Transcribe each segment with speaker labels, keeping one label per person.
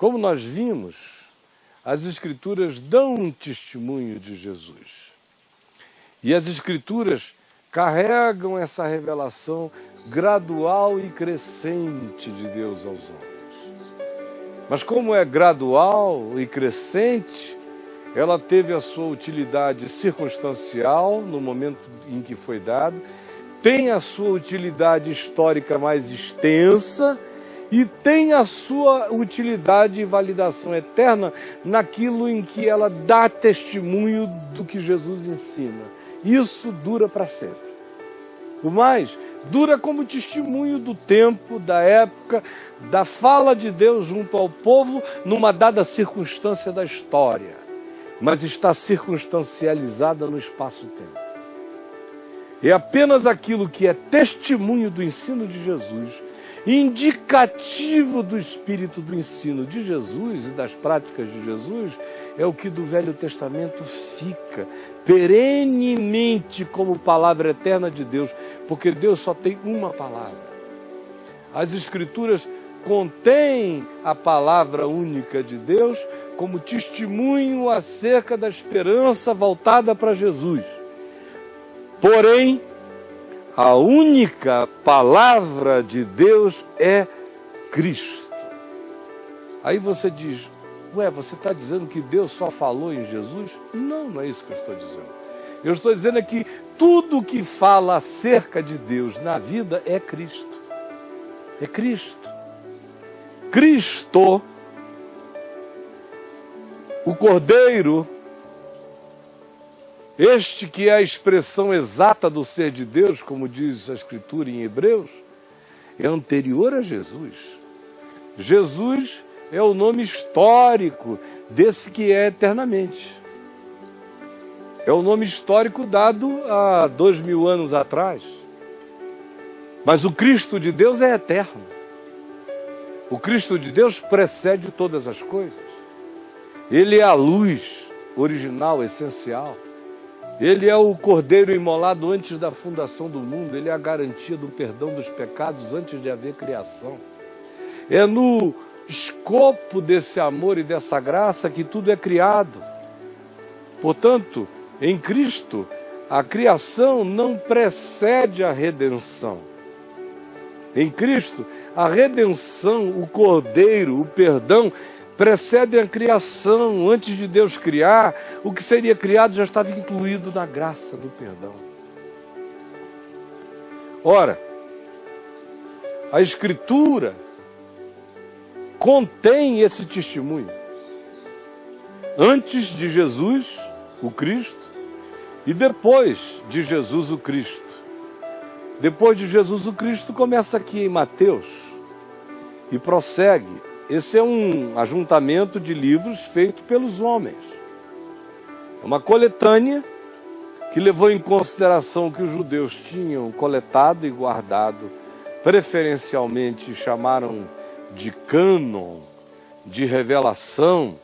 Speaker 1: Como nós vimos, as Escrituras dão um testemunho de Jesus. E as Escrituras carregam essa revelação gradual e crescente de Deus aos homens. Mas como é gradual e crescente, ela teve a sua utilidade circunstancial no momento em que foi dado, tem a sua utilidade histórica mais extensa e tem a sua utilidade e validação eterna naquilo em que ela dá testemunho do que Jesus ensina. Isso dura para sempre. O mais, dura como testemunho do tempo, da época, da fala de Deus junto ao povo numa dada circunstância da história, mas está circunstancializada no espaço-tempo. É apenas aquilo que é testemunho do ensino de Jesus, indicativo do espírito do ensino de Jesus e das práticas de Jesus, é o que do Velho Testamento fica perenemente como palavra eterna de Deus, porque Deus só tem uma palavra. As Escrituras contêm a palavra única de Deus como testemunho acerca da esperança voltada para Jesus. Porém, a única palavra de Deus é Cristo. Aí você diz, você está dizendo que Deus só falou em Jesus? Não, não é isso que eu estou dizendo. Eu estou dizendo é que tudo que fala acerca de Deus na vida é Cristo. É Cristo. Cristo, o Cordeiro, este que é a expressão exata do ser de Deus, como diz a Escritura em Hebreus, é anterior a Jesus. Jesus é o nome histórico desse que é eternamente. É o nome histórico dado há 2000 anos atrás. Mas o Cristo de Deus é eterno. O Cristo de Deus precede todas as coisas. Ele é a luz original, essencial. Ele é o Cordeiro imolado antes da fundação do mundo. Ele é a garantia do perdão dos pecados antes de haver criação. É no escopo desse amor e dessa graça que tudo é criado. Portanto, em Cristo, a criação não precede a redenção. Em Cristo, a redenção, o Cordeiro, o perdão, precedem a criação. Antes de Deus criar, o que seria criado já estava incluído na graça do perdão. Ora, a Escritura contém esse testemunho. Antes de Jesus, o Cristo, e depois de Jesus, o Cristo. Depois de Jesus, o Cristo começa aqui em Mateus e prossegue. Esse é um ajuntamento de livros feito pelos homens. É uma coletânea que levou em consideração o que os judeus tinham coletado e guardado, preferencialmente chamaram de cânon, de revelação,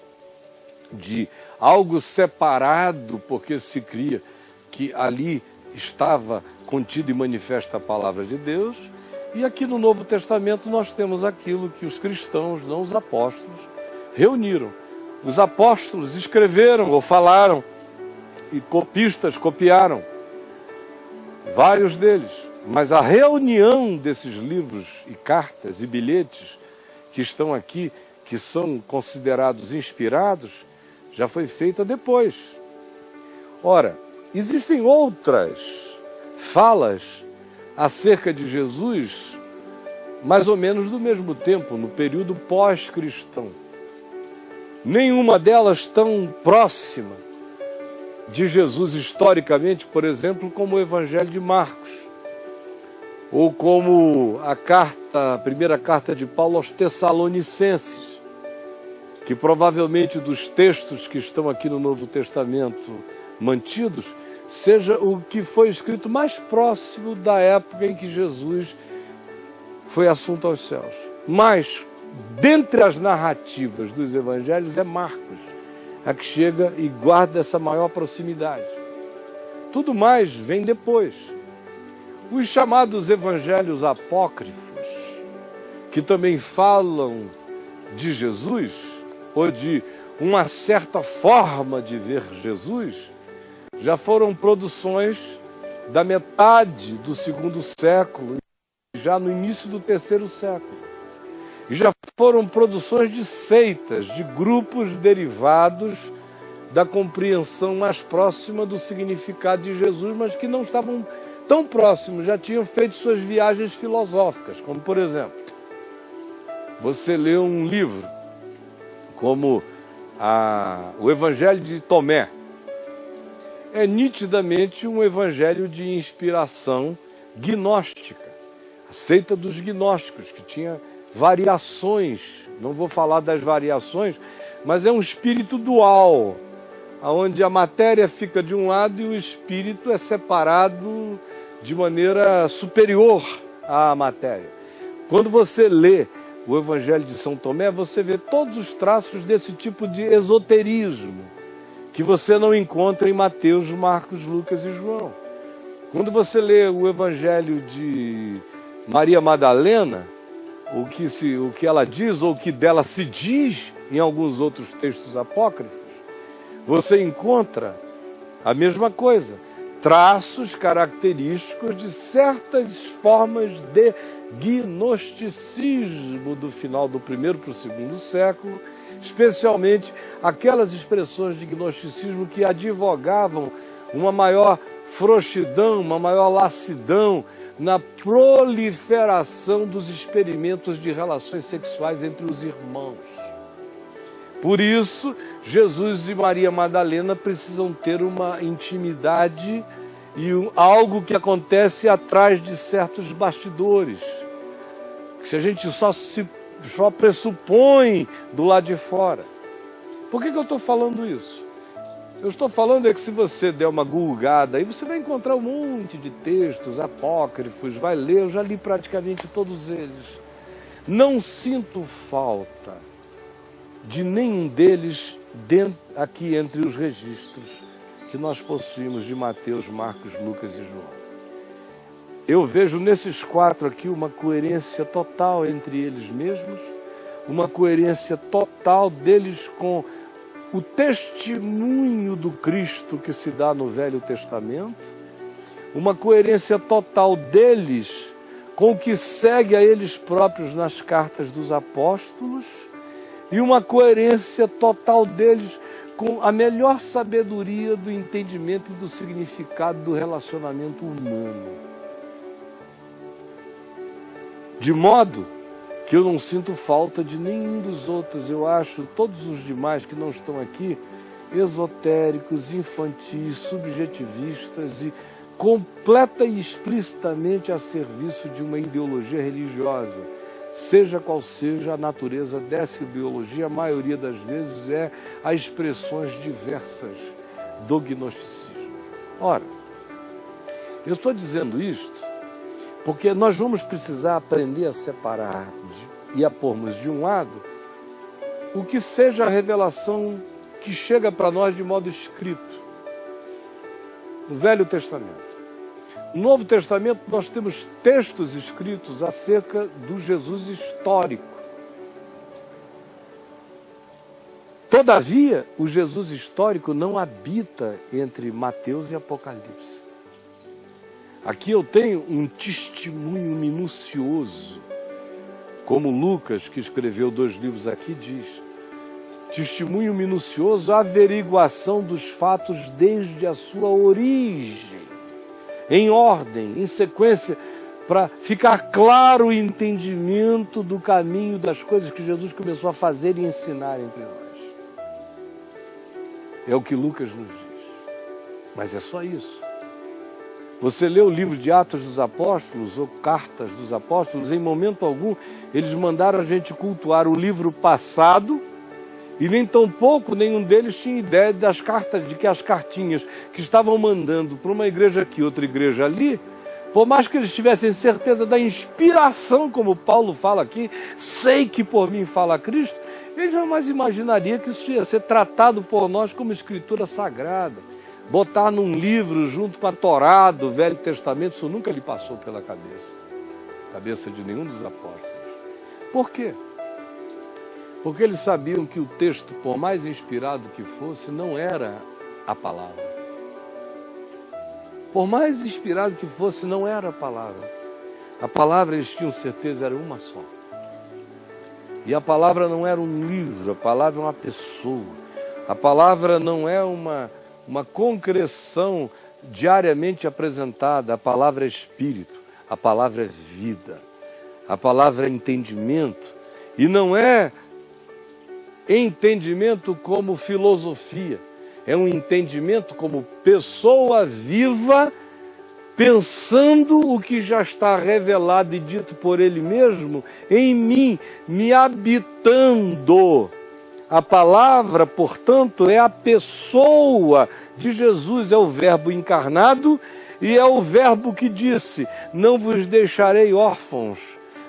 Speaker 1: de algo separado, porque se cria que ali estava contida e manifesta a palavra de Deus. E aqui no Novo Testamento nós temos aquilo que os cristãos, não os apóstolos, reuniram. Os apóstolos escreveram ou falaram, e copistas copiaram, vários deles. Mas a reunião desses livros e cartas e bilhetes que estão aqui, que são considerados inspirados, já foi feita depois. Ora, existem outras falas acerca de Jesus, mais ou menos do mesmo tempo, no período pós-cristão. Nenhuma delas tão próxima de Jesus historicamente, por exemplo, como o Evangelho de Marcos, ou como a primeira carta de Paulo aos Tessalonicenses, que provavelmente dos textos que estão aqui no Novo Testamento mantidos, seja o que foi escrito mais próximo da época em que Jesus foi assunto aos céus. Mas, dentre as narrativas dos evangelhos, é Marcos a que chega e guarda essa maior proximidade. Tudo mais vem depois. Os chamados evangelhos apócrifos, que também falam de Jesus, ou de uma certa forma de ver Jesus, já foram produções da metade do segundo século, já no início do terceiro século. E já foram produções de seitas, de grupos derivados da compreensão mais próxima do significado de Jesus, mas que não estavam tão próximos, já tinham feito suas viagens filosóficas, como por exemplo, você lê um livro como o Evangelho de Tomé. É nitidamente um evangelho de inspiração gnóstica, a seita dos gnósticos, que tinha variações, não vou falar das variações, mas é um espírito dual, onde a matéria fica de um lado e o espírito é separado de maneira superior à matéria. Quando você lê o Evangelho de São Tomé, você vê todos os traços desse tipo de esoterismo, que você não encontra em Mateus, Marcos, Lucas e João. Quando você lê o Evangelho de Maria Madalena, o que ela diz ou o que dela se diz em alguns outros textos apócrifos, você encontra a mesma coisa, traços característicos de certas formas de gnosticismo do final do primeiro para o segundo século, especialmente aquelas expressões de gnosticismo que advogavam uma maior frouxidão, uma maior lassidão na proliferação dos experimentos de relações sexuais entre os irmãos. Por isso, Jesus e Maria Madalena precisam ter uma intimidade e algo que acontece atrás de certos bastidores. Se a gente só pressupõe do lado de fora. Por que eu estou falando isso? Eu estou falando que se você der uma gulgada, aí você vai encontrar um monte de textos apócrifos, vai ler, eu já li praticamente todos eles. Não sinto falta de nenhum deles aqui entre os registros que nós possuímos de Mateus, Marcos, Lucas e João. Eu vejo nesses quatro aqui uma coerência total entre eles mesmos, uma coerência total deles com o testemunho do Cristo que se dá no Velho Testamento, uma coerência total deles com o que segue a eles próprios nas cartas dos apóstolos e uma coerência total deles com a melhor sabedoria do entendimento e do significado do relacionamento humano. De modo que eu não sinto falta de nenhum dos outros. Eu acho todos os demais que não estão aqui esotéricos, infantis, subjetivistas e completa e explicitamente a serviço de uma ideologia religiosa. Seja qual seja a natureza dessa ideologia, a maioria das vezes é a expressões diversas do gnosticismo. Ora, eu estou dizendo isto porque nós vamos precisar aprender a separar e a pormos de um lado o que seja a revelação que chega para nós de modo escrito. No Velho Testamento. No Novo Testamento nós temos textos escritos acerca do Jesus histórico. Todavia, o Jesus histórico não habita entre Mateus e Apocalipse. Aqui eu tenho um testemunho minucioso, como Lucas, que escreveu 2 livros aqui, diz. Testemunho minucioso, averiguação dos fatos desde a sua origem, em ordem, em sequência, para ficar claro o entendimento do caminho das coisas que Jesus começou a fazer e ensinar entre nós. É o que Lucas nos diz. Mas é só isso. Você lê o livro de Atos dos Apóstolos ou Cartas dos Apóstolos, em momento algum eles mandaram a gente cultuar o livro passado e nem tampouco nenhum deles tinha ideia das cartas, de que as cartinhas que estavam mandando para uma igreja aqui, outra igreja ali, por mais que eles tivessem certeza da inspiração, como Paulo fala aqui, sei que por mim fala Cristo, eles jamais imaginariam que isso ia ser tratado por nós como escritura sagrada. Botar num livro junto com a Torá do Velho Testamento, isso nunca lhe passou pela cabeça de nenhum dos apóstolos. Por quê? Porque eles sabiam que o texto, por mais inspirado que fosse, não era a palavra. Por mais inspirado que fosse, não era a palavra. A palavra, eles tinham certeza, era uma só. E a palavra não era um livro, a palavra é uma pessoa. A palavra não é uma concreção diariamente apresentada. A palavra é espírito, a palavra é vida, a palavra é entendimento. E não é entendimento como filosofia, é um entendimento como pessoa viva, pensando o que já está revelado e dito por Ele mesmo em mim, me habitando. A palavra, portanto, é a pessoa de Jesus, é o Verbo encarnado e é o Verbo que disse: não vos deixarei órfãos,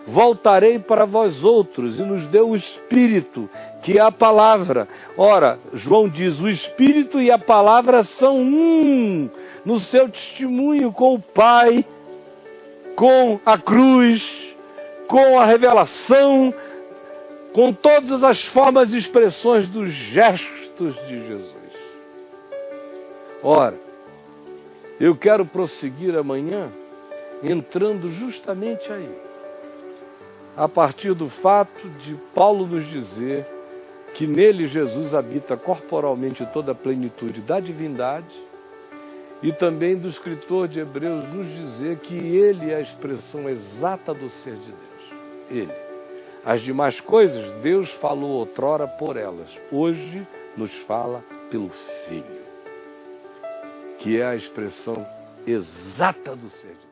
Speaker 1: voltarei para vós outros, e nos deu o Espírito, que é a palavra. Ora, João diz, o Espírito e a palavra são um, no seu testemunho com o Pai, com a cruz, com a revelação, com todas as formas e expressões dos gestos de Jesus. Ora, eu quero prosseguir amanhã entrando justamente aí, a partir do fato de Paulo nos dizer que nele Jesus habita corporalmente toda a plenitude da divindade, e também do escritor de Hebreus nos dizer que ele é a expressão exata do ser de Deus. Ele. As demais coisas, Deus falou outrora por elas. Hoje nos fala pelo Filho, que é a expressão exata do ser de Deus.